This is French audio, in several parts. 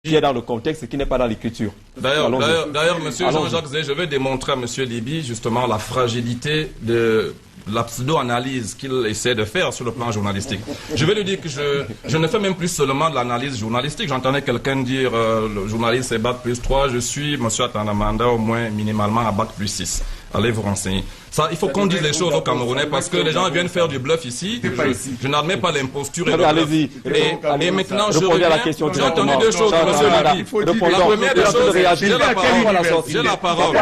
qui est dans le contexte et qui n'est pas dans l'écriture. D'ailleurs, monsieur Jean-Jacques Zé, je vais démontrer à monsieur Libi justement la fragilité de la pseudo-analyse qu'il essaie de faire sur le plan journalistique. Je vais lui dire que je ne fais même plus seulement de l'analyse journalistique. J'entendais quelqu'un dire le journaliste c'est bac plus 3, je suis monsieur Atanamanda au moins minimalement à bac plus 6. Allez vous renseigner. Ça, il faut qu'on dise les choses aux Camerounais parce que les gens viennent faire du bluff ici. Je n'admets pas l'imposture et le bluff. Et maintenant, je reviens. J'ai entendu deux choses, monsieur Libi. La première des choses, j'ai la parole. J'ai la parole.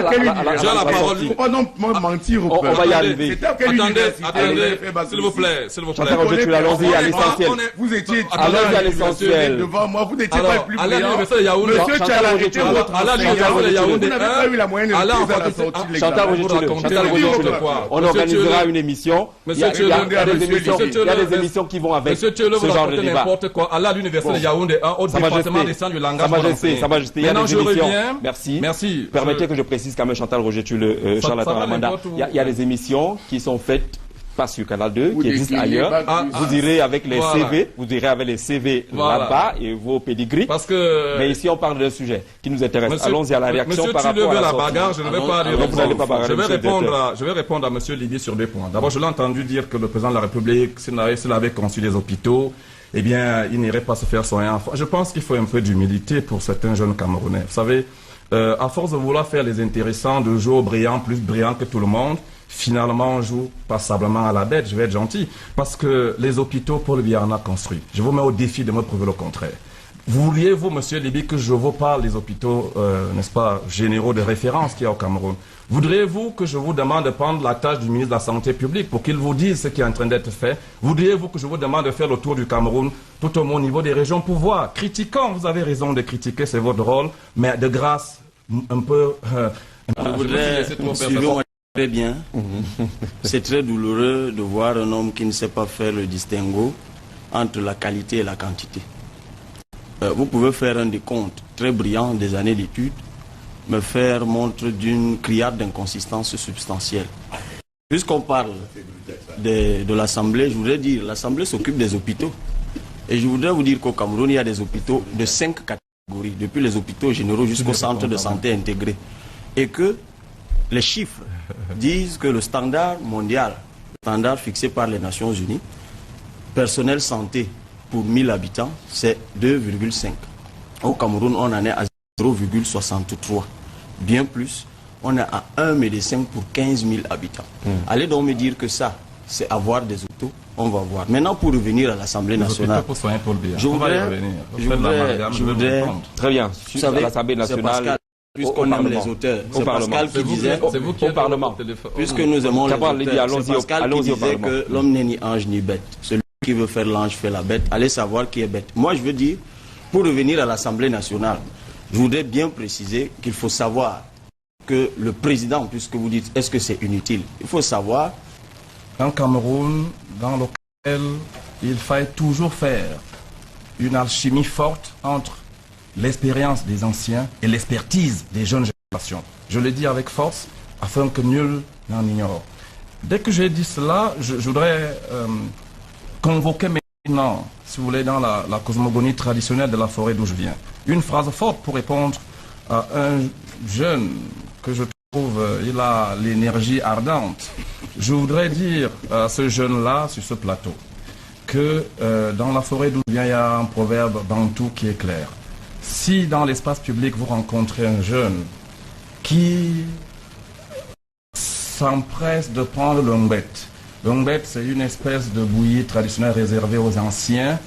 J'ai la parole. Il ne faut pas non mentir au peuple. On va y arriver. Attendez, s'il vous plaît, s'il vous plaît. Allons-y à l'essentiel. Vous étiez à l'essentiel. devant moi, vous n'étiez pas le plus brillant. Monsieur Tchala était votre Yaoundé. Vous n'avez pas eu la moyenne de la sortie de l'examen. On organisera une émission. Il y a des émissions qui vont avec ce genre de débat. N'importe quoi. À l'université de Yaoundé, au département des sciences du langage. Sa Majesté, il y a des émissions. Merci. Permettez que je précise quand même, Chantal Roger-Tule, Charles Atanamanda. Il y a des émissions qui sont faites pas sur Canal 2, qui existent ailleurs. Vous irez avec les CV, vous irez avec les CV là-bas et vos pédigris. Mais ici, on parle d'un sujet qui nous intéresse. Allons-y à la réaction par rapport à la bagarre. Je ne vais pas je vais répondre à monsieur Libi sur deux points. D'abord, je l'ai entendu dire que le président de la République, s'il avait conçu les hôpitaux, eh bien, il n'irait pas se faire soigner. Je pense qu'il faut un peu d'humilité pour certains jeunes Camerounais. Vous savez, à force de vouloir faire les intéressants, de jouer au brillant, plus brillant que tout le monde, finalement, on joue passablement à la bête. Je vais être gentil. Parce que les hôpitaux, Paul Biya en a construit. Je vous mets au défi de me prouver le contraire. Vouliez-vous, monsieur Libi, que je vous parle des hôpitaux, n'est-ce pas, généraux de référence qu'il y a au Cameroun? Voudriez-vous que je vous demande de prendre la tâche du ministre de la Santé publique pour qu'il vous dise ce qui est en train d'être fait? Voudriez-vous que je vous demande de faire le tour du Cameroun tout au niveau des régions pour voir? Critiquons, vous avez raison de critiquer, c'est votre rôle, mais de grâce, un peu... Très bien. C'est très douloureux de voir un homme qui ne sait pas faire le distinguo entre la qualité et la quantité. Vous pouvez faire un décompte très brillant des années d'études, me faire montre d'une criade d'inconsistance substantielle. Puisqu'on parle de l'Assemblée, je voudrais dire, l'Assemblée s'occupe des hôpitaux. Et je voudrais vous dire qu'au Cameroun, il y a des hôpitaux de 5 catégories, depuis les hôpitaux généraux jusqu'au centre de santé intégré. Et que les chiffres disent que le standard mondial, le standard fixé par les Nations Unies, personnel santé pour 1000 habitants, c'est 2,5. Au Cameroun, on en est à 0,63. Bien plus, on est à 1 médecin pour 15 000 habitants. Allez donc me dire que ça, c'est avoir des autos, on va voir. Maintenant, pour revenir à l'Assemblée nationale, je voudrais... Très bien, vous savez, à l'Assemblée nationale... Puisqu'on aime les auteurs, c'est Pascal qui disait, au Parlement. Puisque nous aimons les auteurs, c'est Pascal qui disait que l'homme n'est ni ange ni bête. Celui qui veut faire l'ange fait la bête. Allez savoir qui est bête. Moi, je veux dire, pour revenir à l'Assemblée nationale, je voudrais bien préciser qu'il faut savoir que le président, puisque vous dites, est-ce que c'est inutile? Il faut savoir... Un Cameroun dans lequel il faille toujours faire une alchimie forte entre l'expérience des anciens et l'expertise des jeunes générations. Je le dis avec force, afin que nul n'en ignore. Dès que j'ai dit cela, je voudrais convoquer maintenant, si vous voulez, dans la cosmogonie traditionnelle de la forêt d'où je viens, une phrase forte pour répondre à un jeune que je trouve, il a l'énergie ardente. Je voudrais dire à ce jeune-là, sur ce plateau, que dans la forêt d'où je viens, il y a un proverbe bantou qui est clair. Si dans l'espace public vous rencontrez un jeune qui s'empresse de prendre l'ongbette, l'ongbette c'est une espèce de bouillie traditionnelle réservée aux anciens,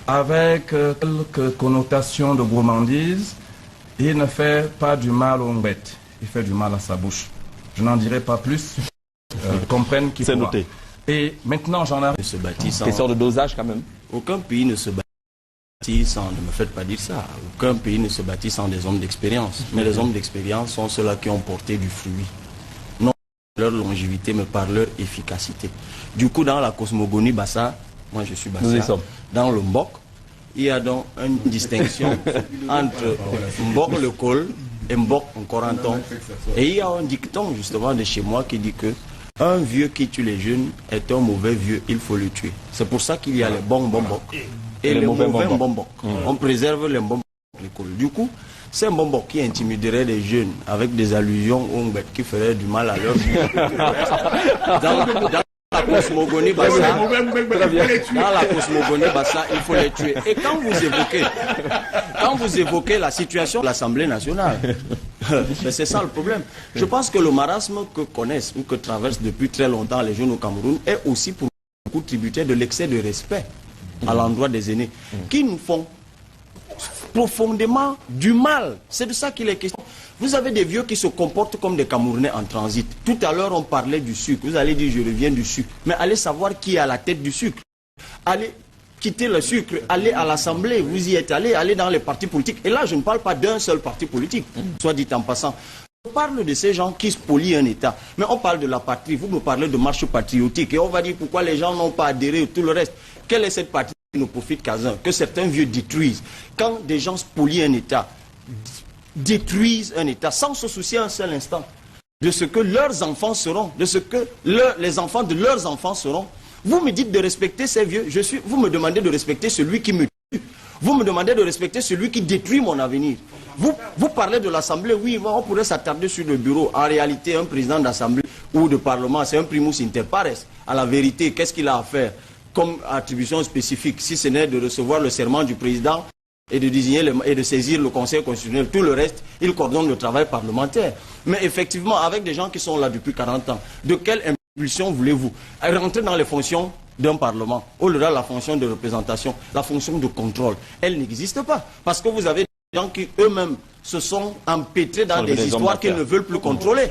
avec quelques connotations de gourmandise, il ne fait pas du mal au ongbette, il fait du mal à sa bouche. Je n'en dirai pas plus, comprennent qu'il faut. C'est noté. Et maintenant j'en arrive. Question de dosage quand même. Aucun pays ne se bâtit sans, ne me faites pas dire ça, aucun pays ne se bâtit sans des hommes d'expérience. Mais les hommes d'expérience sont ceux-là qui ont porté du fruit. Non par leur longévité, mais par leur efficacité. Du coup, dans la cosmogonie Bassa, moi je suis Bassa, dans le Mbok, il y a donc une distinction entre Mbok le col et Mbok en Corenton. Et il y a un dicton justement de chez moi qui dit que un vieux qui tue les jeunes est un mauvais vieux, il faut le tuer. C'est pour ça qu'il y a les bons bonbons et les mauvais bonbons. On préserve les bonbons l'école. Du coup, c'est un bonbon qui intimiderait les jeunes avec des allusions aux Mbet qui feraient du mal à leur vie. Dans la cosmogonie Bassa, il faut les tuer. Et quand vous évoquez la situation de l'Assemblée nationale, c'est ça le problème. Je pense que le marasme que connaissent ou que traversent depuis très longtemps les jeunes au Cameroun est aussi pour beaucoup tributaire de l'excès de respect à l'endroit des aînés, qui nous font profondément du mal. C'est de ça qu'il est question. Vous avez des vieux qui se comportent comme des Camerounais en transit. Tout à l'heure, on parlait du sucre. Vous allez dire, je reviens du sucre. Mais allez savoir qui est à la tête du sucre. Allez quitter le sucre, allez à l'Assemblée, vous y êtes allé, allez dans les partis politiques. Et là, je ne parle pas d'un seul parti politique, soit dit en passant. On parle de ces gens qui spolient un État. Mais on parle de la patrie. Vous me parlez de marche patriotique. Et on va dire pourquoi les gens n'ont pas adhéré, tout le reste. Quelle est cette partie qui ne profite qu'à un, que certains vieux détruisent? Quand des gens spolient un État, détruisent un État, sans se soucier un seul instant de ce que leurs enfants seront, de ce que les enfants de leurs enfants seront, vous me dites de respecter ces vieux, vous me demandez de respecter celui qui me tue, vous me demandez de respecter celui qui détruit mon avenir. Vous parlez de l'Assemblée, oui, on pourrait s'attarder sur le bureau. En réalité, un président d'Assemblée ou de Parlement, c'est un primus inter pares. À la vérité, qu'est-ce qu'il a à faire comme attribution spécifique, si ce n'est de recevoir le serment du président et de désigner et de saisir le Conseil constitutionnel. Tout le reste, il coordonne le travail parlementaire. Mais effectivement, avec des gens qui sont là depuis 40 ans, de quelle impulsion voulez-vous rentrer dans les fonctions d'un Parlement, au-delà de la fonction de représentation, la fonction de contrôle? Elle n'existe pas. Parce que vous avez des gens qui eux-mêmes se sont empêtrés dans des histoires qu'ils ne veulent plus contrôler.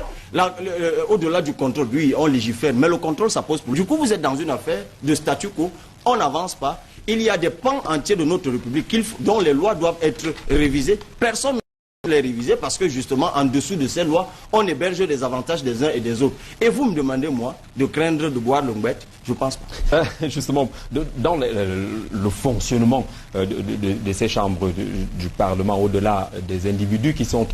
Au-delà du contrôle, oui, on légifère, mais le contrôle, ça pose problème. Du coup, vous êtes dans une affaire de statu quo, on n'avance pas. Il y a des pans entiers de notre République dont les lois doivent être révisées. Personne ne peut les réviser parce que justement, en dessous de ces lois, on héberge des avantages des uns et des autres. Et vous me demandez, moi, de craindre de boire le Mbet? Je ne pense pas. Justement, dans le fonctionnement de ces chambres du Parlement, au-delà des individus qui sont